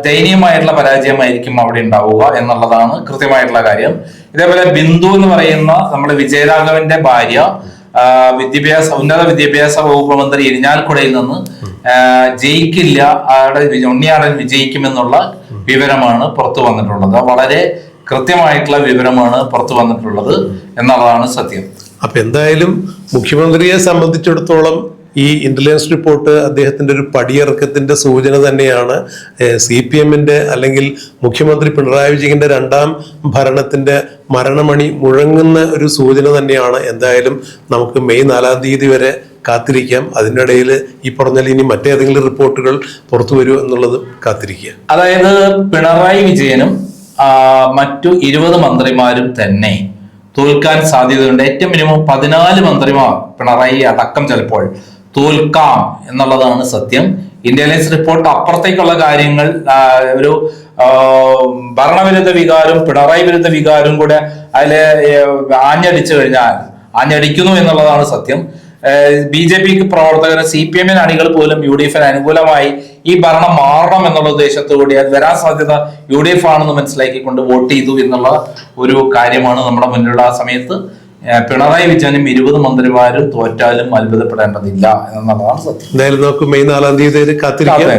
ദയനീയമായിട്ടുള്ള പരാജയമായിരിക്കും അവിടെ ഉണ്ടാവുക എന്നുള്ളതാണ് കൃത്യമായിട്ടുള്ള കാര്യം. ഇതേപോലെ ബിന്ദു എന്ന് പറയുന്ന നമ്മുടെ വിജയരാഘവന്റെ ഭാര്യ ഉന്നത വിദ്യാഭ്യാസ വകുപ്പ് മന്ത്രി ഇരിഞ്ഞാൽക്കുടയിൽ നിന്ന് ജയിക്കില്ല, അവിടെ ഉണ്ണിയാടൻ വിജയിക്കുമെന്നുള്ള വിവരമാണ് പുറത്തു വന്നിട്ടുള്ളത്. വളരെ കൃത്യമായിട്ടുള്ള വിവരമാണ് പുറത്തു വന്നിട്ടുള്ളത് എന്നുള്ളതാണ് സത്യം. അപ്പൊ എന്തായാലും മുഖ്യമന്ത്രിയെ സംബന്ധിച്ചിടത്തോളം ഈ ഇന്റലിജൻസ് റിപ്പോർട്ട് അദ്ദേഹത്തിന്റെ ഒരു പടിയിറക്കത്തിന്റെ സൂചന തന്നെയാണ്. CPMന്റെ അല്ലെങ്കിൽ മുഖ്യമന്ത്രി പിണറായി വിജയന്റെ 2ാം ഭരണത്തിന്റെ മരണമണി മുഴങ്ങുന്ന ഒരു സൂചന തന്നെയാണ്. എന്തായാലും നമുക്ക് മെയ് 4-ാം തീയതി വരെ കാത്തിരിക്കാം. അതിനിടയിൽ ഈ പറഞ്ഞാൽ ഇനി മറ്റേതെങ്കിലും റിപ്പോർട്ടുകൾ പുറത്തു വരുമോ എന്നുള്ളത് കാത്തിരിക്കുക. അതായത് പിണറായി വിജയനും മറ്റു 20 മന്ത്രിമാരും തന്നെ തോൽക്കാൻ സാധ്യതയുണ്ട്. ഏറ്റവും മിനിമം 14 മന്ത്രിമാർ പിണറായി അടക്കം ചിലപ്പോൾ തോൽക്കാം എന്നുള്ളതാണ് സത്യം. ഇന്റലിജൻസ് റിപ്പോർട്ട് അപ്പുറത്തേക്കുള്ള കാര്യങ്ങൾ ഒരു ഭരണവിരുദ്ധ വികാരം പിണറായി വിരുദ്ധ വികാരം കൂടെ അതില് ആഞ്ഞടിക്കുന്നു എന്നുള്ളതാണ് സത്യം. BJPക്ക് പ്രവർത്തകർ CPM അണികൾ പോലും UDFന് അനുകൂലമായി ഈ ഭരണം മാറണം എന്നുള്ള ഉദ്ദേശത്തോടെ അത് വരാൻ സാധ്യത UDF ആണെന്ന് മനസ്സിലാക്കിക്കൊണ്ട് വോട്ട് ചെയ്തു എന്നുള്ള ഒരു കാര്യമാണ് നമ്മുടെ മുന്നിലുള്ള ആ സമയത്ത്. പിണറായി വിജയനും 20 മന്ത്രിമാരും തോറ്റാലും അത്ഭുതപ്പെടേണ്ടതില്ല എന്നുള്ളതാണ് സത്യം. എന്തായാലും നമുക്ക് മെയ് 4-ാം തീയതി കാത്തിരിക്കാം.